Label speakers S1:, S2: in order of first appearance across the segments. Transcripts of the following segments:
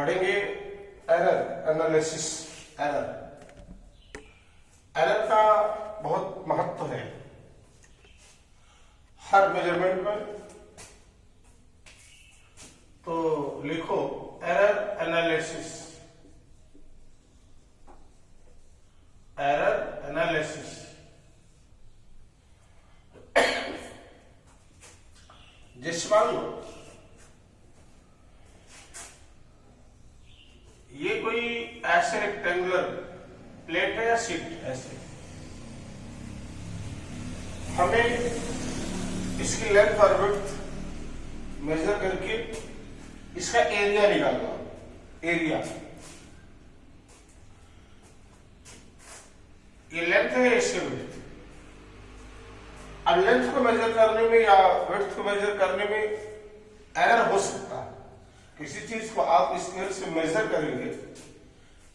S1: पढ़ेंगे error analysis. Error का बहुत महत्व है हर मेजरमेंट पर। तो लिखो एरर एनालिसिस। जैसे मान लो ये कोई ऐसे रेक्टेंगुलर प्लेट है या शीट, ऐसे हमें इसकी लेंथ और विड्थ मेजर करके इसका एरिया निकालना। एरिया ये लेंथ है, इसके विड्थ। अब लेंथ को मेजर करने में या विड्थ को मेजर करने में एरर हो सकता है। किसी चीज को आप स्केल से मेजर करेंगे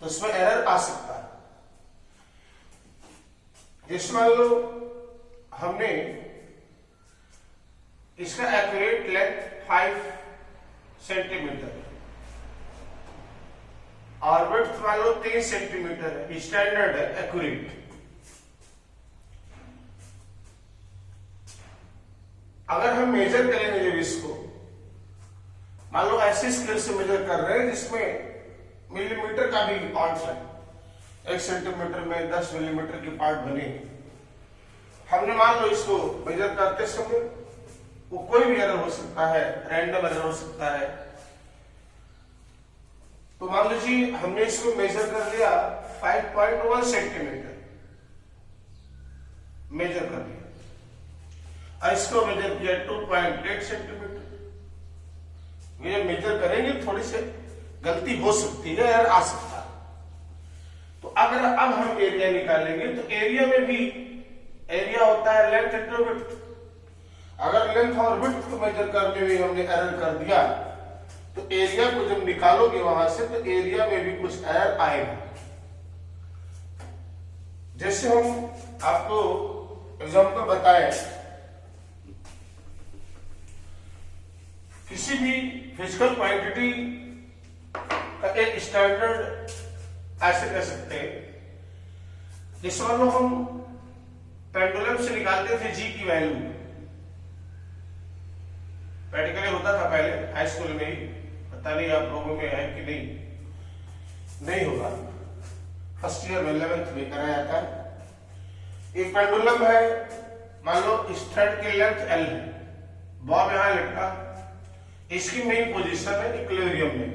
S1: तो उसमें एरर आ सकता है। जैसे मान लो हमने इसका एक्यूरेट लेंथ 5 सेंटीमीटर और विड्थ मान लो 3 सेंटीमीटर है, स्टैंडर्ड है एक्यूरेट। अगर हम मेजर करेंगे जब इसको, मान लो ऐसे स्केल से मेजर कर रहे हैं जिसमें मिलीमीटर का भी पार्ट है, 1 सेंटीमीटर में 10 मिलीमीटर के पार्ट बने। हमने मान लो इसको मेजर करते समय वो कोई भी एरर हो सकता है, रैंडम एरर हो सकता है। तो मान लीजिए हमने इसको मेजर कर लिया 5.1 सेंटीमीटर मेजर कर लिया, इसको मेजर किया 2.8 सेंटीमीटर। ये मेजर करेंगे थोड़ी सी गलती हो सकती है, एरर आ सकता है। तो अगर अब हम एरिया निकालेंगे तो एरिया में भी एरिया होता है लेंथ इंटू विड्थ। अगर लेंथ और विड्थ को मेजर करने में हमने एरर कर दिया तो एरिया को जब निकालोगे वहां से तो एरिया में भी कुछ एरर आएगा। जैसे हम आपको एग्जांपल बताएं, किसी भी फिजिकल क्वांटिटी का एक स्टैंडर्ड ऐसे कह सकते हैं। जिस मान लो हम पेंडुलम से निकालते थे जी की वैल्यू, प्रैक्टिकली होता था पहले हाई स्कूल में ही, पता नहीं आप लोगों में है कि नहीं होगा, फर्स्ट ईयर में 11th में कराया जाता है। एक पेंडुलम है, मान लो इस थ्रेड की लेंथ L है, बॉब यहां लटका, इसकी मेन पोजीशन है इक्विलिब्रियम में।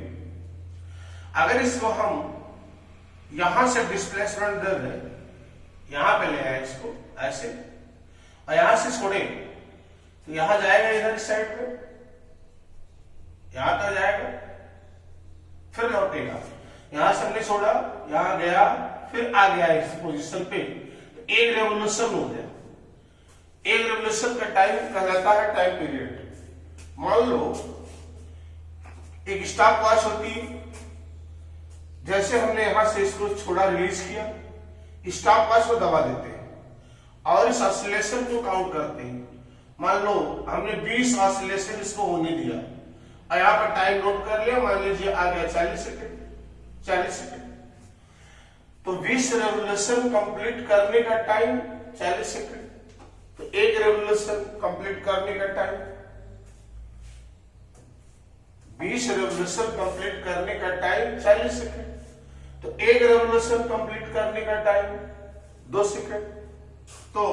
S1: अगर इसको हम यहां से डिस्प्लेसमेंट दे दें, यहां पे ले आए इसको ऐसे और यहां से छोड़े तो यहां जाएगा, इधर इस साइड पे यहां तक जाएगा, फिर लौटेगा। यहां से हमने छोड़ा, यहां गया, फिर आ गया इस पोजीशन पे, तो एक रेवोल्यूशन हो गया। एक रेवोल्यूशन का टाइम कहलाता है टाइम पीरियड। मान लो एक स्टॉप वॉच होती है, जैसे हमने यहां से इसको छोड़ा, रिलीज किया, स्टॉप वॉच को दबा देते हैं और इस ऑसिलेशन को काउंट करते हैं। मान लो हमने 20 ऑसिलेशन इसको होने दिया और यहां पर टाइम नोट कर लिया, मान लीजिए आ गया 40 सेकंड। तो 20 रेवोल्यूशन कंप्लीट करने का टाइम 40 सेकंड। तो एक रेवोल्यूशन कंप्लीट करने का टाइम 20 रेवोल्यूशन कंप्लीट करने का टाइम 40 सेकंड। तो एक रेवोल्यूशन कंप्लीट करने का टाइम 2 सेकंड। तो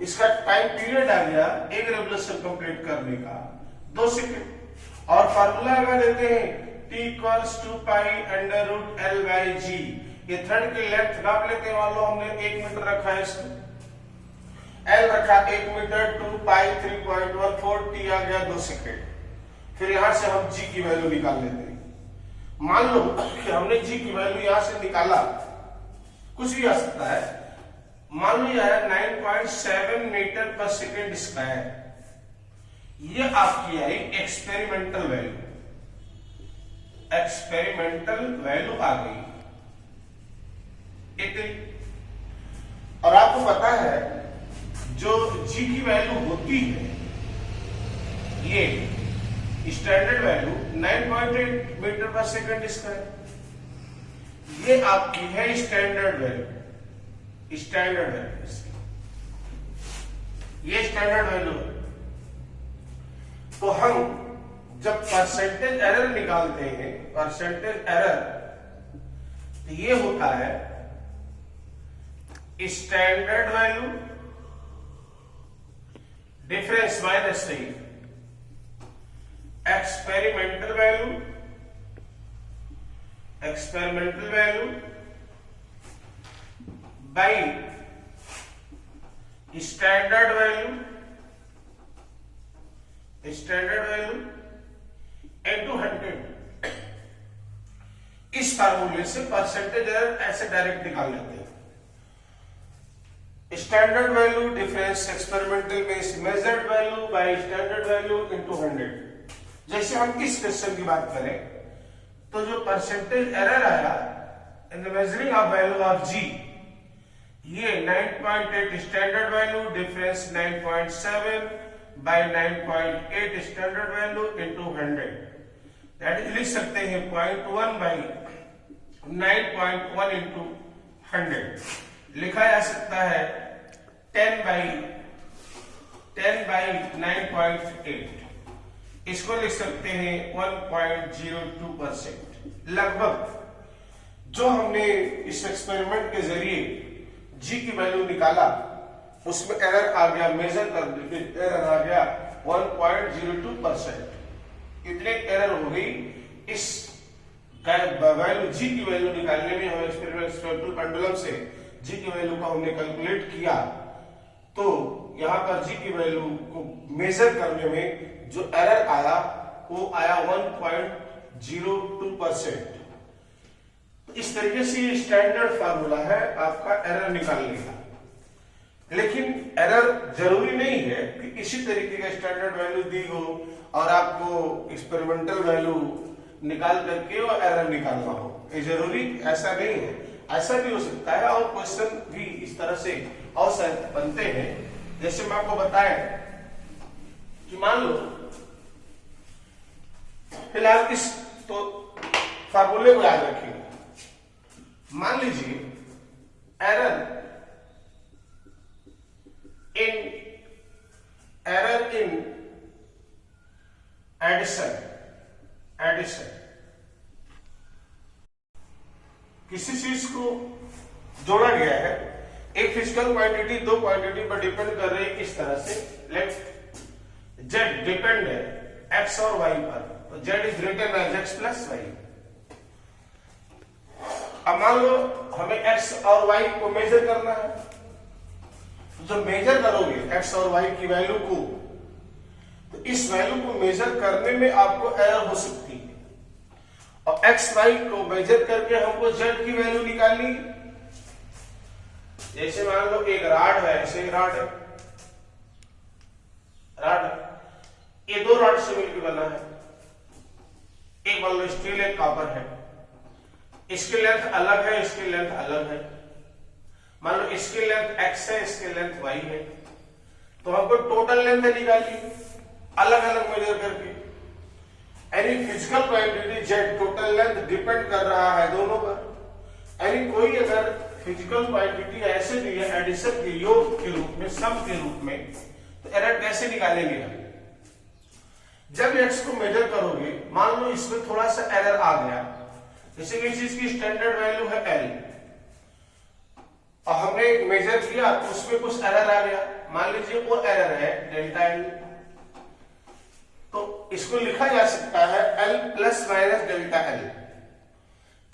S1: इसका टाइम पीरियड आ गया एक रेवोल्यूशन कंप्लीट करने का 2 सेकंड। और फार्मूला लगा देते हैं T = π√L/g। ये थ्रेड की लेंथ नाप लेते हैं। मान लो हमने 1 मीटर रखा है, इसमें L रखा 1 मीटर, 2 पाई 3.14, T आ गया 2 सेकंड। फिर यहां से हम G की वैल्यू निकाल लेते हैं। मान लो कि हमने G की वैल्यू यहां से निकाला, कुछ भी आ सकता है, मान लो यह 9.7 मीटर पर सेकेंड स्क्वायर। ये आपकी आई एक्सपेरिमेंटल वैल्यू। एक्सपेरिमेंटल वैल्यू आ गई इतनी। और आपको पता है जो G की वैल्यू होती है, स्टैंडर्ड वैल्यू 9.8 मीटर पर सेकंड स्क्वायर, ये आपकी है स्टैंडर्ड वैल्यू, स्टैंडर्ड वैल्यू, ये स्टैंडर्ड वैल्यू है। तो हम जब परसेंटेज एरर निकालते हैं, परसेंटेज एरर, तो ये होता है स्टैंडर्ड वैल्यू डिफरेंस माइनस नहीं, experimental value, experimental value by standard value, standard value into 100। इस फार्मूले से परसेंटेज एरर ऐसे डायरेक्ट निकाल लेते हैं। स्टैंडर्ड वैल्यू डिफरेंस एक्सपेरिमेंटल में measured value by standard value into 100। जैसे हम इस क्वेश्चन की बात करें तो जो परसेंटेज एरर आया in the measuring of value of g, ये 9.8 standard value difference 9.7 by 9.8 standard value into 100, that is लिख सकते हैं 0.1 बाई 9.1 इंटू 100। लिखा जा सकता है 10 बाई 9.8। इसको लिख सकते हैं 1.02%। लगभग जो हमने इस एक्सपेरिमेंट के जरिए जी की वैल्यू निकाला उसमें एरर आ गया, मेजर करने पे एरर आ गया 1.02%। इतने एरर हो गई इस वैल्यू जी की वैल्यू निकालने में। हम एक्सपेरिमेंटल पेंडुलम से जी की वैल्यू को हमने कैलकुलेट किया तो यहां पर जी की वैल्यू को मेजर करने में जो एरर आया वो आया 1.02%। इस तरीके से ये स्टैंडर्ड फार्मूला है आपका एरर निकालने का। लेकिन एरर जरूरी नहीं है कि इसी तरीके का स्टैंडर्ड वैल्यू दी हो और आपको एक्सपेरिमेंटल वैल्यू निकाल करके वो एरर निकालना हो, ये जरूरी ऐसा नहीं है। ऐसा भी हो सकता है और क्वेश्चन भी इस तरह से अवसर बनते हैं। जैसे मैं आपको बताया कि मान लो फिलहाल इस तो फार्मूले को याद रखिए। मान लीजिए एरर इन एडिशन किसी चीज को जोड़ा गया है, एक फिजिकल क्वांटिटी दो क्वांटिटी पर डिपेंड कर रही है। किस तरह से? लेट जेड डिपेंड है एक्स और वाई पर, तो z is written as x plus y. अब मान लो हमें एक्स और वाई को मेजर करना है, तो जब मेजर करोगे एक्स और वाई की वैल्यू को, तो इस वैल्यू को मेजर करने में आपको एरर हो सकती है। और एक्स वाई को मेजर करके हमको जेड की वैल्यू निकालनी। जैसे मान लो एक राड है, ऐसे राड है, ये दो राड से मिलकर बना है। एक मान लो स्टील एक कॉपर है, इसकी लेंथ अलग है, इसकी लेंथ अलग है। मान लो इसकी लेंथ एक्स है, इसकी लेंथ वाई है, तो हमको टोटल लेंथ निकालनी अलग अलग मेजर करके। Any physical quantity Z total length depend कर रहा है दोनों पर। एनी कोई अगर फिजिकल क्वांटिटी ऐसे दी है एडिशन के योग के रूप में, सम के रूप में, तो एरर कैसे निकालेंगे हम? जब एक्स को मेजर करोगे, मान लो इसमें थोड़ा सा एरर आ गया, जैसे कि चीज की स्टैंडर्ड वैल्यू है एल और हमने मेजर किया तो उसमें कुछ एरर आ गया, मान लीजिए वो एरर है डेल्टा एल, तो इसको लिखा जा सकता है L plus minus delta L,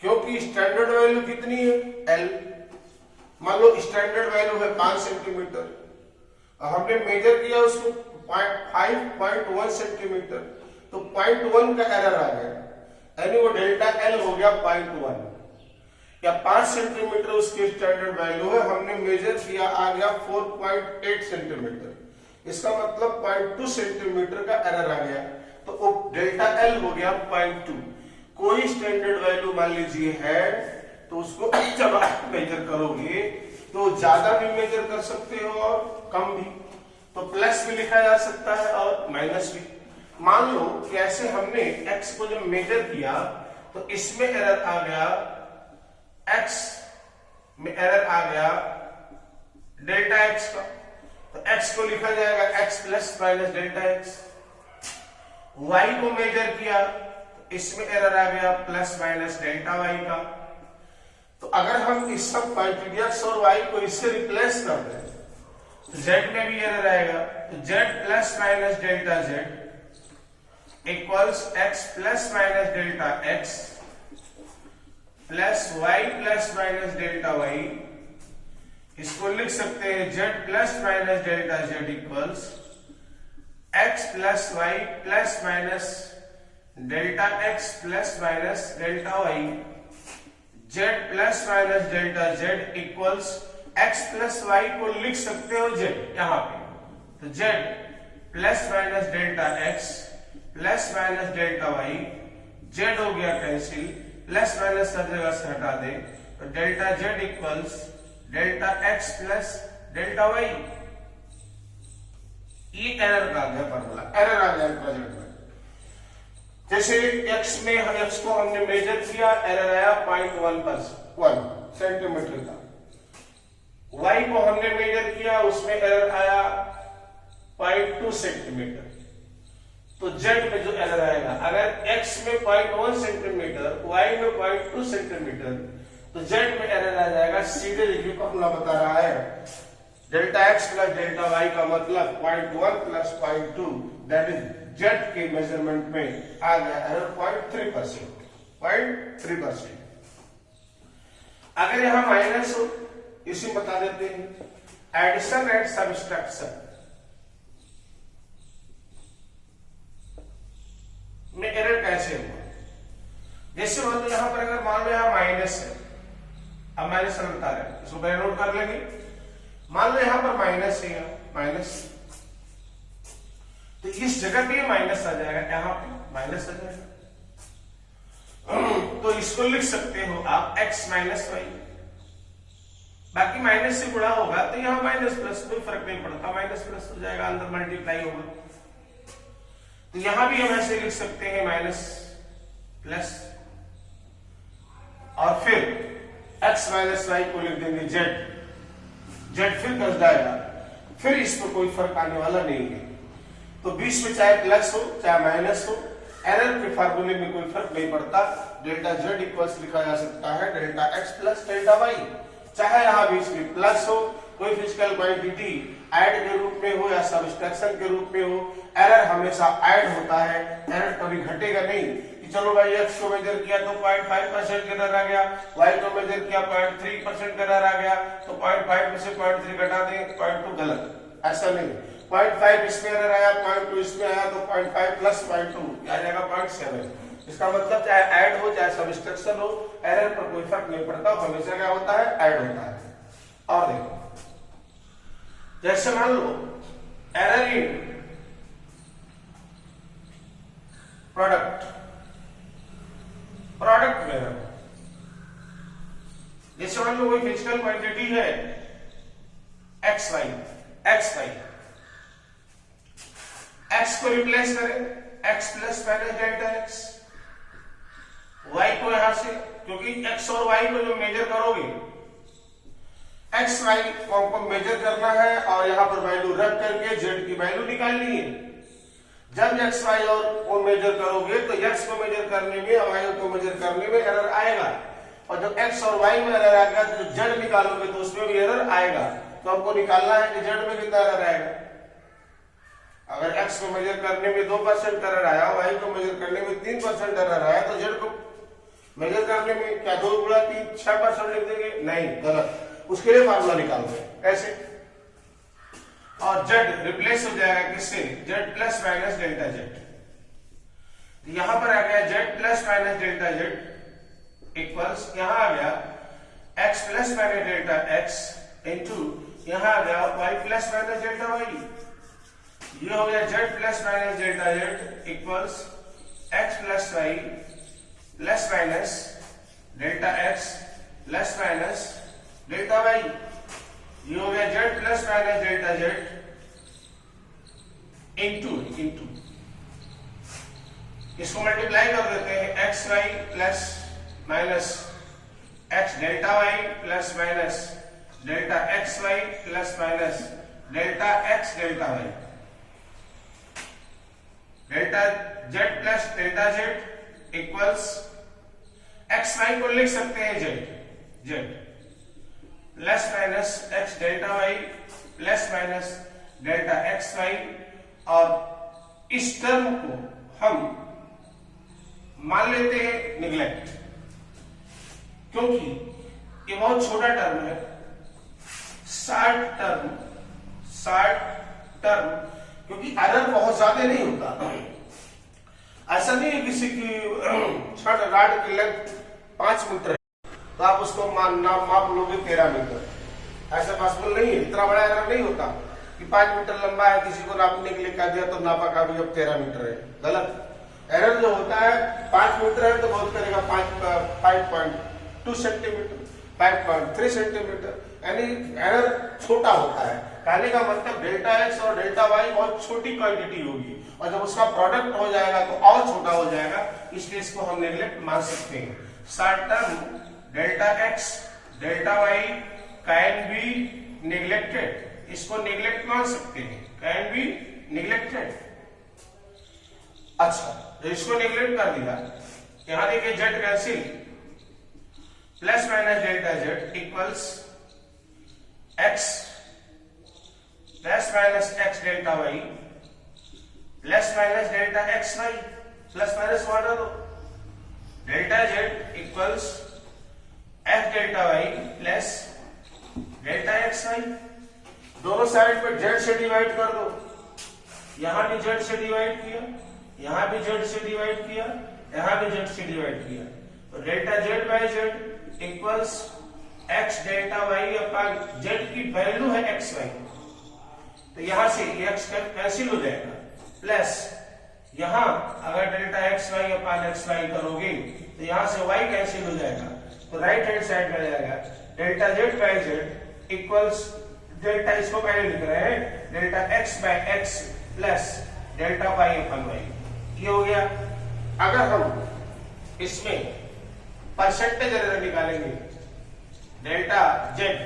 S1: क्योंकि स्टैंडर्ड वैल्यू कितनी है एल। मान लो स्टैंडर्ड वैल्यू है 5 सेंटीमीटर और हमने मेजर किया उसको 5.1 सेंटीमीटर, तो 0.1 का एरर आ गया, यानी वो डेल्टा एल हो गया 0.1 या 5 सेंटीमीटर उसकी स्टैंडर्ड वैल्यू है, हमने मेजर किया आ गया 4.8 सेंटीमीटर, इसका मतलब 0.2 सेंटीमीटर का एरर आ गया, तो वो डेल्टा एल हो गया 0.2। कोई स्टैंडर्ड वैल्यू मान लीजिए है तो उसको जब आप मेजर करोगे तो ज्यादा भी मेजर कर सकते हो और कम भी, तो प्लस भी लिखा जा सकता है और माइनस भी। मान लो कि ऐसे हमने x को जब मेजर किया तो इसमें एरर आ गया, x में एरर आ गया डेल्टा x का, तो x को लिखा जाएगा x plus minus delta x। y को मेजर किया तो इसमें एरर आ गया प्लस माइनस डेल्टा y का। तो अगर हम इस सब क्वांटिटी x और y को इससे रिप्लेस कर दें तो z में भी एरर आएगा, तो z plus minus delta z equals x plus minus delta x plus y plus minus delta y। इसको लिख सकते हैं z plus minus delta z equals x plus y plus minus delta x plus minus delta y। z plus minus delta z equals x plus y को लिख सकते हो z यहां पे, तो z plus minus delta x plus minus delta y, z हो गया cancel, plus minus सब जगह से हटा दे, तो delta z equals delta x plus delta y। ये एरर का आ गया फॉर्मूला, एरर आ गया प्रेजेंट में। जैसे x में x को हमने मेजर किया, एरर आया 0.1 सेंटीमीटर का। y को हमने मेजर किया, उसमें एरर आया 0.2 सेंटीमीटर। तो z में जो एरर आएगा, अगर x में 0.1 सेंटीमीटर, y में 0.2 सेंटीमीटर, तो z में एरर आ जाएगा। सीधे देखिए फॉर्मूला बता रहा है, delta x plus delta y का मतलब 0.1 प्लस 0.2, दैट इज z के मेजरमेंट में आ गया एरर 0.3%। अगर यहां माइनस हो, इसी बता देते हैं, एडिशन एंड सब्सट्रैक्शन में एरर कैसे हुआ। जैसे मान लो यहां पर अगर मान लो यहां माइनस है, अब माइनस हम बता रहे हैं, इसको पहले नोट कर लेंगे। मान लो यहां पर माइनस है, माइनस, तो इस जगह पे माइनस आ जाएगा, यहां पे माइनस आ जाएगा। तो इसको लिख सकते हो आप x माइनस वाई, बाकी माइनस से गुणा होगा तो यहां माइनस प्लस, कोई फर्क नहीं पड़ता, माइनस प्लस हो जाएगा, अंदर मल्टीप्लाई होगा। तो यहां भी हम ऐसे लिख सकते हैं माइनस प्लस, और फिर x माइनस वाई को लिख देंगे z फिर कस जाएगा, फिर इसमें कोई फर्क आने वाला नहीं है। तो बीच में चाहे प्लस हो चाहे माइनस हो, एरर के फार्मूले में कोई फर्क नहीं पड़ता। डेल्टा z इक्वल्स लिखा जा सकता है delta x plus delta y, चाहे यहां बीच में प्लस हो, कोई फिजिकल क्वांटिटी ऐड के रूप में हो या सब्सट्रैक्शन के रूप में हो, एरर हमेशा ऐड होता है, एरर कभी घटेगा नहीं कि चलो भाई x को मेजर किया तो 0.5% एरर आ गया, y को मेजर किया 0.3% एरर आ गया, तो 0.5 में से 0.3 घटा दें, 0.2 गलत, ऐसा नहीं। 0.5 इसमें एरर आया, 0.2 इसमें आया, तो 0.5 प्लस 0.2 आ जाएगा 0.7। इसका मतलब चाहे ऐड हो चाहे सब्सट्रैक्शन हो, एरर पर कोई फर्क नहीं पड़ता, हमेशा क्या होता है, ऐड होता है। और देखो जैसे मान लो एरर इन प्रोडक्ट में एरर, जैसे मान लो कोई फिजिकल क्वांटिटी है एक्स वाई, एक्स को रिप्लेस करें x plus minus delta x, y को यहां से, क्योंकि एक्स और वाई को जो मेजर करोगे, एक्स वाई को हमको मेजर करना है और यहां पर वैल्यू रख करके जेड की वैल्यू निकालनी है। जब एक्स वाई और को मेजर करोगे तो एक्स को मेजर करने में और वाई को मेजर करने में एरर आएगा, और जब एक्स और वाई में एरर आएगा तो जेड निकालोगे तो उसमें भी एरर आएगा। तो हमको निकालना है कि जेड में कितना एरर आएगा। अगर एक्स को मेजर करने में 2% एरर आया, वाई को मेजर करने में 3% एरर आया, तो जेड को मेजर करने में क्या 2 गुणा 3 6% लिख देंगे? नहीं, गलत। उसके लिए फार्मूला निकालोगे कैसे, और जेड रिप्लेस हो जाएगा किससे, z plus minus delta z. यहां पर आ गया z plus minus delta Z equals, यहां आ गया x plus minus delta x into यहां आ गया y plus minus delta y. ये हो गया z plus minus delta Z equals x plus y plus minus delta x plus minus delta y. ये हो गया z plus minus delta z into इसको मल्टीप्लाई कर देते हैं, x Y plus minus x delta Y plus minus delta x Y plus minus delta x delta y, delta z plus delta Z equals x y को लिख सकते हैं z z plus minus x delta Y plus minus delta x y, और इस term को हम मान लेते हैं निगलेक्ट, क्योंकि ये बहुत छोटा टर्म है, शार्ट टर्म, क्योंकि एरर बहुत ज्यादा नहीं होता। ऐसा नहीं है किसी की छड़ राड की लेंथ 5 मीटर है तो आप उसको माप लोगे 13 मीटर, ऐसा पॉसिबल नहीं है। इतना बड़ा एरर नहीं होता कि 5 मीटर लंबा है, किसी को नापने के लिए कह दिया तो नापा का भी अब 13 मीटर है, गलत। एरर जो होता है 5 मीटर है तो बहुत करेगा 5.2 सेंटीमीटर, 5.3 सेंटीमीटर, यानी एरर छोटा होता है। कहने का मतलब डेल्टा एक्स और डेल्टा वाई बहुत छोटी क्वांटिटी होगी, और जब उसका प्रोडक्ट हो जाएगा तो और छोटा हो जाएगा, इसलिए इसको हम नेगलेक्ट मान सकते हैं। Short term delta x delta y can be neglected, इसको नेग्लेक्ट मान सकते हैं, कैन बी नेग्लेक्टेड। अच्छा, तो इसको नेग्लेक्ट कर दिया, यहां देखिए Z cancel, plus minus delta Z equals x plus minus x delta Y plus minus delta x Y, plus minus वाटर दो, delta Z equals x delta Y plus delta x Y, दोनों side पर Z से divide कर दो, यहां भी Z से डिवाइड किया, यहां भी जेड से डिवाइड किया, यहां भी जेड से डिवाइड किया, तो delta z by z equals x delta Y upon z की वैल्यू है एक्स वाई, तो यहां से एक्स कैंसिल हो जाएगा, प्लस यहां अगर delta x y upon x y करोगे तो यहां से वाई कैंसिल हो जाएगा, तो राइट हैंड साइड में आ जाएगा delta z by z equals delta, इसको पहले लिख रहे हैं delta x by x plus delta Y upon y, ये हो गया। अगर हम इसमें परसेंटेज एरर निकालेंगे, डेल्टा जेड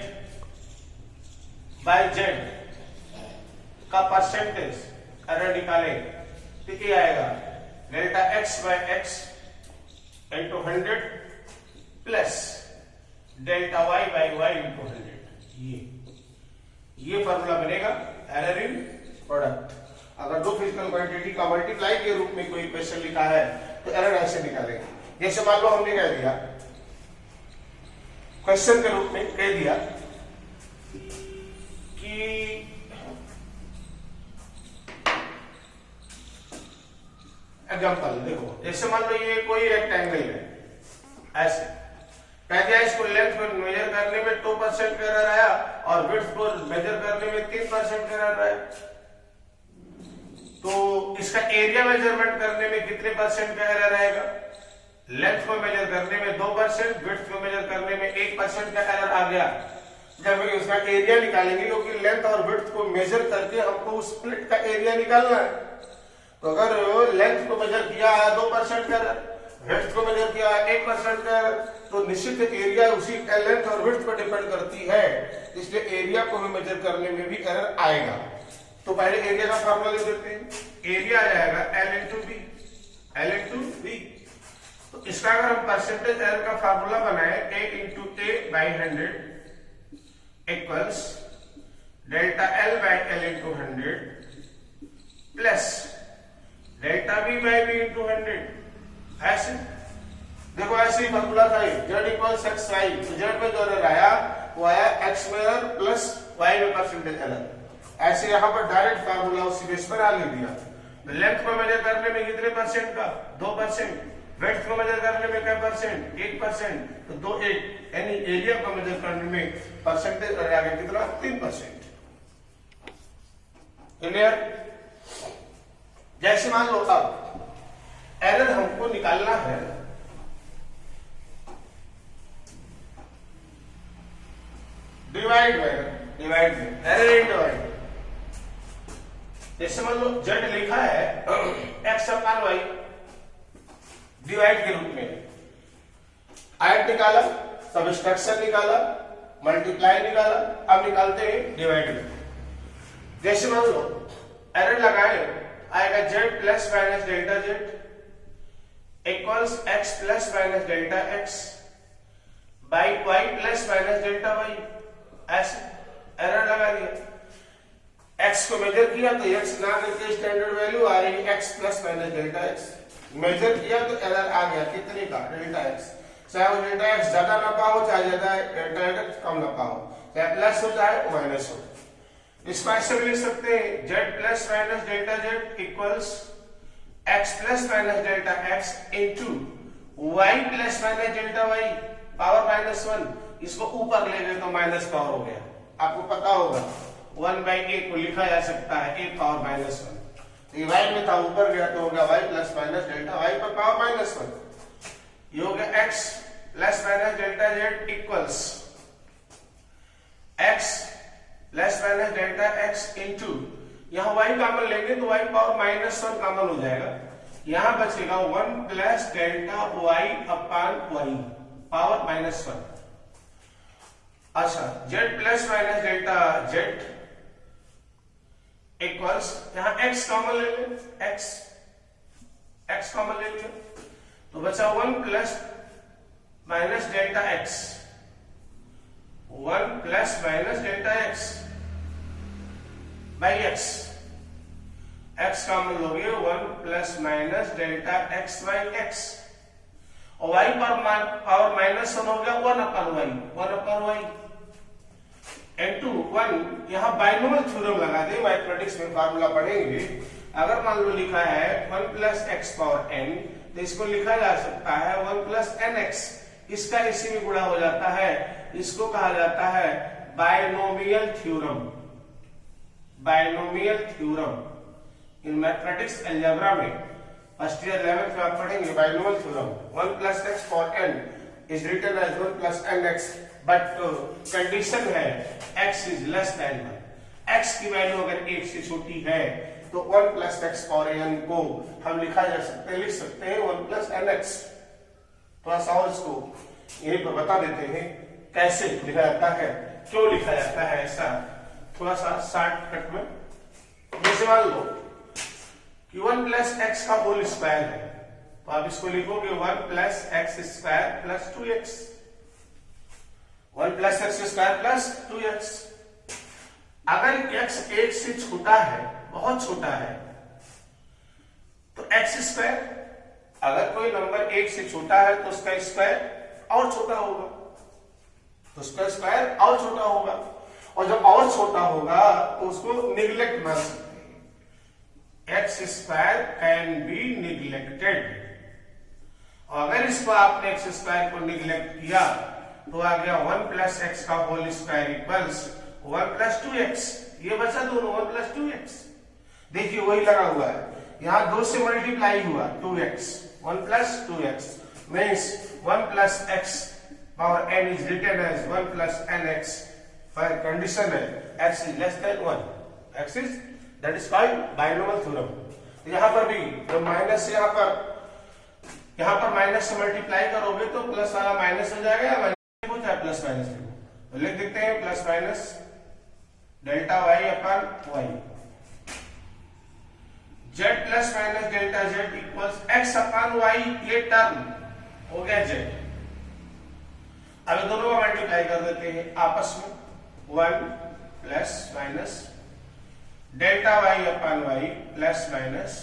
S1: बाई जेड का परसेंटेज एरर निकालेंगे तो क्या आएगा, delta x by x into 100 plus delta y by y into 100, ये फॉर्मूला बनेगा एरर इन प्रोडक्ट। अगर दो फिजिकल क्वांटिटी का मल्टीप्लाई के रूप में कोई क्वेश्चन लिखा है तो एरर ऐसे निकालेंगे। जैसे मान लो हमने कह दिया क्वेश्चन के रूप में कह दिया कि एग्जाम्पल देखो, जैसे मान लो ये कोई रेक्टेंगल है, ऐसे कह दिया इसको लेंथ को मेजर करने में 2% का एरर आया और विड्थ को मेजर करने में 3% का एरर आया, तो इसका एरिया मेजरमेंट करने में कितने परसेंट का एरर आएगा, लेंथ को मेजर करने में 2%, विड्थ को मेजर करने में 1% का एरर आ गया। जब उसका एरिया निकालेंगे, क्योंकि लेंथ और विड्थ को मेजर करके हमको उस प्लेट का एरिया निकालना है, तो अगर लेंथ को मेजर किया 2% का एरर, विड्थ को मेजर किया 1% का एरर, तो निश्चित एरिया उसी लेंथ और विड्थ पर डिपेंड करती है, इसलिए एरिया को भी मेजर करने में भी एरर आएगा। तो पहले एरिया का फॉर्मूला दे देते हैं, एरिया आ जाएगा L इंटू बी। तो इसका अगर हम परसेंटेज एरर का फॉर्मूला बनाए A into A by 100 equals delta L by L into 100 plus delta B by B into 100। ऐसे देखो, ऐसे ही फॉर्मूला था, जेड इक्वल्स एक्स वाई, तो जेड में जो एरर आया वो आया एक्स में एरर प्लस वाई में परसेंटेज एरर। ऐसे यहाँ पर डायरेक्ट फार्मूला उसी बेस पर आ ले दिया। लेंथ को मेजर करने में कितने परसेंट का, 2%, विड्थ को मेजर करने में क्या परसेंट, 1%, तो 2 यानी एरिया को मेजर करने में परसेंटेज आ गया कितना, 3%। क्लियर? जैसे मान लो अब एरर हमको निकालना है, डिवाइड एरर इन डिवाइड। जैसे मान लो जेड लिखा है एक्स अपॉन वाई, डिवाइड के रूप में। ऐड निकाला, सबट्रैक्शन निकाला, मल्टीप्लाई निकाला, अब निकालते हैं डिवाइड में। जैसे मान लो एरर लगाए, आएगा z plus minus delta z equals x plus minus delta x by y plus minus delta y। ऐसे एरर लगा दिया, x को मेजर किया तो x ना करके स्टैंडर्ड वैल्यू आ रही है x plus minus delta x। Measure किया तो एरर आ गया कितने का, डेल्टा x। चाहे वो डेल्टा x ज्यादा ना पाओ, चाहे ज्यादा डेल्टा x कम ना पाओ, चाहे प्लस हो चाहे माइनस हो। इसको ऐसे भी लिख सकते हैं z plus minus delta z equals x plus minus delta x into y plus minus delta y power minus 1। इसको ऊपर ले गए तो माइनस पावर हो गया। आपको पता होगा 1/a को लिखा जा सकता है a पावर माइनस 1। ये y में था, ऊपर गया तो हो गया y plus minus delta y पर पावर माइनस 1। ये हो गया x plus minus delta z equals x plus minus delta x into यहाँ y कॉमन लेंगे तो y पावर माइनस 1 कॉमन हो जाएगा। यहाँ बचेगा 1 प्लस डेल्टा y अपान y पावर माइनस 1। अच्छा, z plus minus delta z equals यहाँ x कॉमन ले लें, x कॉमन ले लिया तो बचा 1 plus minus delta x, 1 plus minus delta x by x। x common लोगे 1 plus minus delta x by x और y पर पावर माइनस 1 हो गया 1 अपन y इनटू 1। यहाँ बाइनोमियल थ्योरम लगा दे, मैथमेटिक्स में फार्मूला पढ़ेंगे। अगर मान लो लिखा है 1 प्लस x पावर n तो इसको लिखा जा सकता है 1 प्लस nx। इसका इसी में गुणा हो जाता है, इसको कहा जाता है binomial theorem. Binomial theorem in mathematics algebra में फर्स्ट ईयर 11th में आप पढ़ेंगे binomial theorem. 1 plus x power n is written as 1 plus nx, but condition है x is less than 1। x की वैल्यू अगर 1 से छोटी है तो 1 प्लस x पावर n को हम लिख सकते हैं 1 प्लस nx। थोड़ा सा और इसको यहीं पर बता देते हैं कैसे लिखा जाता है, क्यों लिखा जाता है ऐसा, थोड़ा सा शॉर्टकट में। जैसे मान लो कि 1 प्लस x का होल स्क्वायर है तो आप इसको लिखोगे 1 plus x square plus 2x। 1 plus x square plus 2x। अगर x 1 से छोटा है, बहुत छोटा है, तो x स्क्वायर, अगर कोई नंबर 1 से छोटा है तो उसका स्क्वायर और छोटा होगा, तो उसका स्क्वायर और छोटा होगा, और जब और छोटा होगा तो उसको निगलेक्ट मान सकते हैं। x square can be neglected. और अगर इसको आपने x स्क्वायर को निगलेक्ट किया तो आ गया 1 प्लस x का whole square equals 1 plus 2x। ये बचा दोनों 1 प्लस 2x। देखिए वही लगा हुआ है, यहाँ 2 से मल्टीप्लाई हुआ 2x, 1 plus 2x means 1 plus x power n is written as 1 plus nx। पर कंडीशन है x is less than 1, x is that is called binomial theorem. यहाँ पर भी जब माइनस से यहाँ पर माइनस से मल्टीप्लाई करोगे तो प्लस वाला माइनस हो जाएगा, या चाहे प्लस माइनस लिखो तो लिख देते हैं प्लस माइनस डेल्टा y अपान y। z plus minus delta z equals x अपान y, ये टर्म हो गया z। अब दोनों को मल्टीप्लाई कर देते हैं आपस में, 1 प्लस माइनस डेल्टा y अपान y plus minus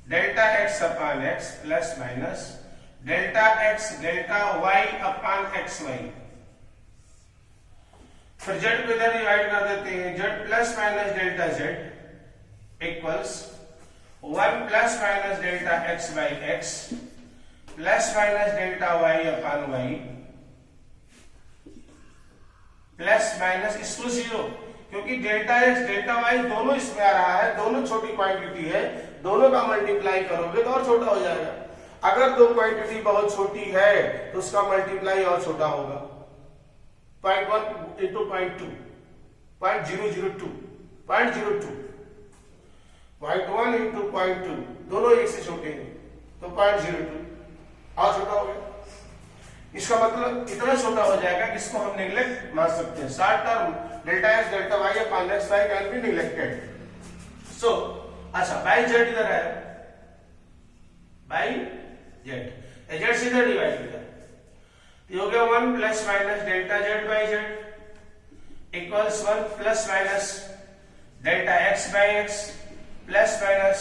S1: delta x अपान x plus minus delta x delta y अपान xy। फिर z को इधर डिवाइड कर देते हैं, z plus minus delta z equals 1 plus minus delta x by x plus minus delta y upon y plus minus इसको 0, क्योंकि delta x delta y दोनों इसमें आ रहा है, दोनों छोटी क्वांटिटी है, दोनों का मल्टीप्लाई करोगे तो और छोटा हो जाएगा। अगर दो क्वांटिटी बहुत छोटी है तो उसका मल्टीप्लाई और छोटा होगा, 0.1 इंटू 0.2, 0.002, 0.02, 0.1 इंटू 0.2 दोनों एक से छोटे हैं तो 0.02। और छोटा हो गया। इसका मतलब इतना छोटा हो जाएगा कि इसको हम नेग्लेक्ट मान सकते हैं। Short term delta x delta Y upon x Y can be neglected. So अच्छा, बाई जेड इधर है, बाई जेड, जेड से इधर डिवाइड किया तो हो गया 1 plus minus delta z by z equals 1 plus minus delta x by x plus minus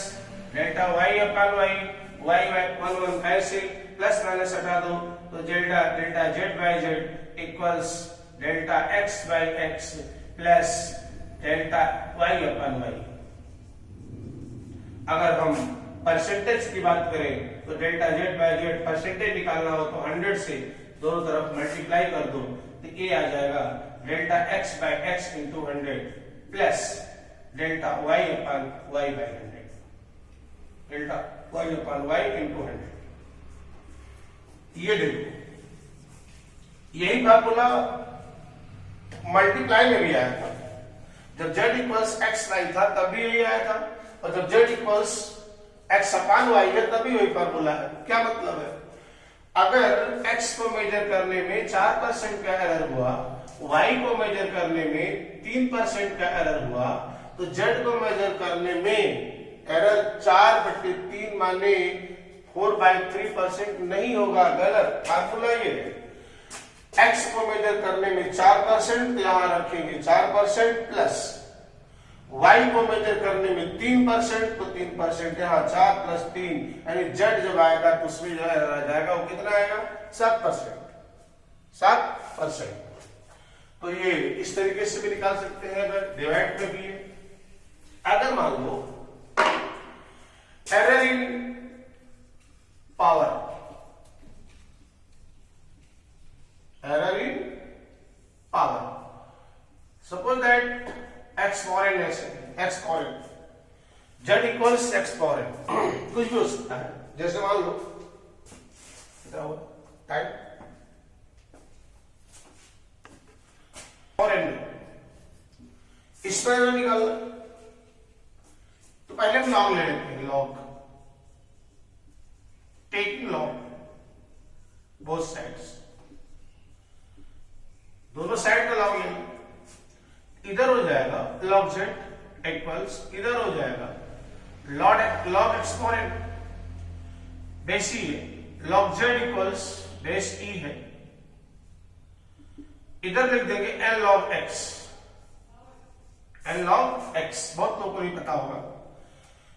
S1: delta Y upon y, y by 1 1 ऐसे प्लस माइनस हटा दो तो delta z by z equals delta x by x plus delta Y upon y. अगर हम percentage की बात करें तो delta z by z percentage निकालना हो तो 100 से दोनों तरफ मल्टीप्लाई कर दो तो ये आ जाएगा delta x by x into 100 plus delta Y upon y by 100, delta Y upon y into 100। ये देखो, यही फार्मूला मल्टीप्लाई में भी आया था। जब z इक्वल्स एक्स वाई था तब भी यही आया था, और जब z equals x upon y है तभी वही फार्मूला है। क्या मतलब है, अगर x को मेजर करने में 4% का एरर हुआ, y को मेजर करने में 3% का एरर हुआ, तो z को मेजर करने में एरर 4/3 माने 4/3% नहीं होगा, गलत फार्मूला ये है। x को मेजर करने में 4% यहां रखेंगे 4% प्लस y को मेजर करने में 3% तो 3% यहाँ 4 प्लस 3 यानी z जब आएगा तो उसमें जो है आ जाएगा वो कितना आएगा 7%। तो ये इस तरीके से भी निकाल सकते हैं, अगर डिवाइड में भी है। अगर मान लो error in power, error in power, suppose that x power n ऐसे, x power n, z equals x power n, कुछ भी हो सकता है। जैसे मान लो क्या हुआ टाइम पावर n, इसमें एरर निकालना तो पहले हम लॉग ले लेते हैं, log taking log both sides, दोनों साइड का लॉग लेंगे। इधर हो जाएगा log z इक्वल्स, इधर हो जाएगा log x power n, base e है, log z equals base e है, इधर लिख देंगे n log x, n log x, बहुत लोगों को नहीं पता होगा।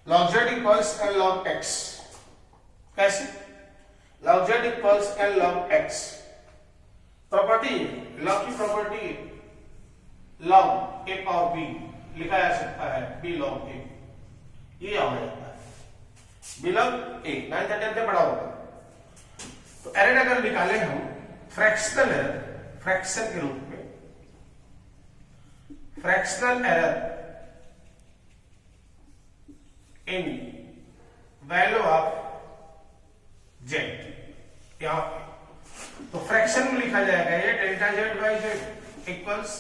S1: log z equals n log x, कैसे log z equals n log x, property log की property log a power b लिखा जा सकता है b log a, ये आ जाता है b log a, 9 से बड़ा होगा। तो एरर अगर निकाले हम फ्रैक्शनल एरर, फ्रैक्शन के रूप में, fractional error in value of z, यहां पे तो फ्रैक्शन में लिखा जाएगा ये delta z by z equals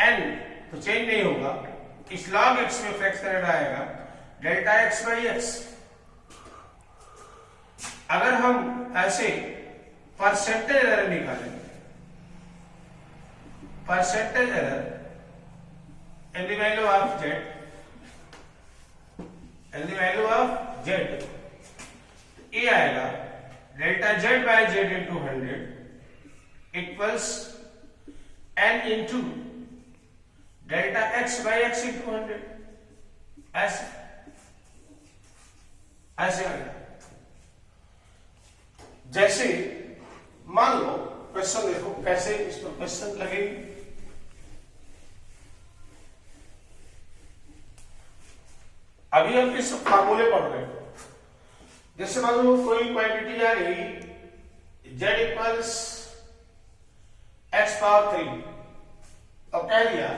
S1: n, तो चेंज नहीं होगा, इस log x में फ्रैक्शन एरर आएगा डेल्टा x बाई x। अगर हम ऐसे परसेंटेज एरर निकालें, percentage error in the value of z, in the value of z, ये आएगा delta z by z into 100 equals n into delta x by x into 100, ऐसे ऐसे आ गया। जैसे मान लो क्वेश्चन देखो कैसे इस पर क्वेश्चन लगेगी। अभी हम किस फार्मूले पढ़ रहे हैं, जैसे मान लो कोई क्वांटिटी आ रही z इक्वल्स x पावर 3, अब कह दिया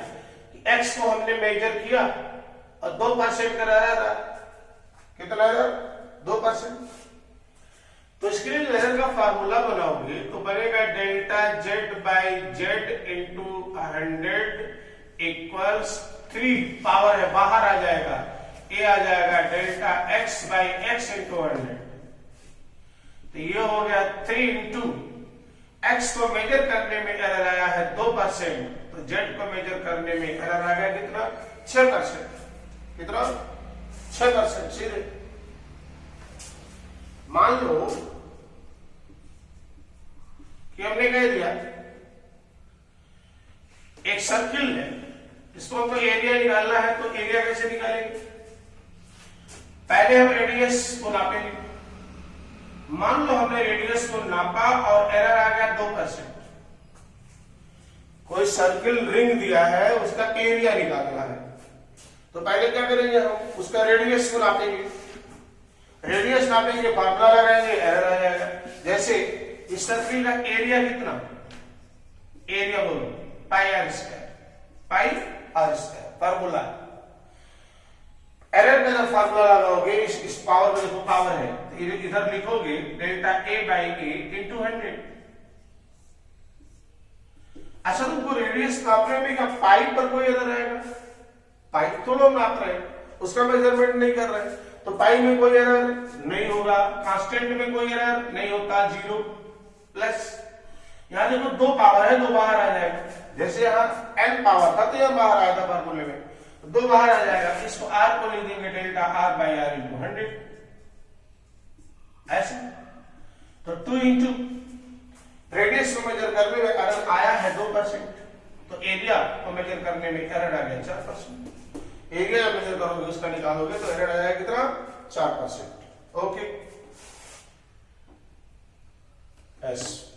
S1: कि x को हमने मेजर किया और 2% का एरर रहा, कितना एरर 2%, तो इसके लिए एरर का फार्मूला बनाओगे तो बनेगा delta z by Z into 100 equals 3, power है बाहर आ जाएगा, ये आ जाएगा delta x by x into 100 तो ये हो गया 3 इंटू एक्स को मेजर करने में एरर आया है 2%, तो जेड को मेजर करने में एरर आ गया कितना 6%। कितना 6% सीधे। मान लो कि हमने कह दिया एक सर्किल है, इसको हमको एरिया निकालना है, तो एरिया कैसे निकालेंगे? पहले हम रेडियस को नापेंगे। मान लो हमने रेडियस को नापा और एरर आ गया 2%। कोई सर्किल रिंग दिया है, उसका एरिया निकालना है, तो पहले क्या करेंगे? हम उसका रेडियस को नापेंगे। रेडियस नापेंगे, फार्मूला लगाएंगे, एरर आ जाएगा। जैसे इस सर्किल का एरिया कितना? एरिया बोलो pi R square, pi R square formula. Error का जब फार्मूला लगाओगे, इस पावर में देखो पावर है, तो इधर लिखोगे delta A by A into 100। अच्छा, तुमको रेडियस नापने में क्या पाई पर कोई एरर आएगा? पाई तो लोग नाप रहे हैं, उसका मेजरमेंट नहीं कर रहे, तो पाई में कोई एरर नहीं होगा, कांस्टेंट में कोई एरर नहीं होता, 0 प्लस यहां देखो 2 पावर है, 2 बाहर आ जाएगा। जैसे यहाँ n पावर था तो यहां बाहर आया था फार्मूले में, 2 बाहर आ जाएगा। इसको r को लिख देंगे delta r by r into 100 ऐसे। तो 2 इंटू रेडियस को मेजर करने में एरर आया है 2%, तो एरिया को मेजर करने में एरर आ गया 4%। एरिया मेजर करोगे उसका निकालोगे तो एरर आ जाएगा कितना 4%। Okay, yes.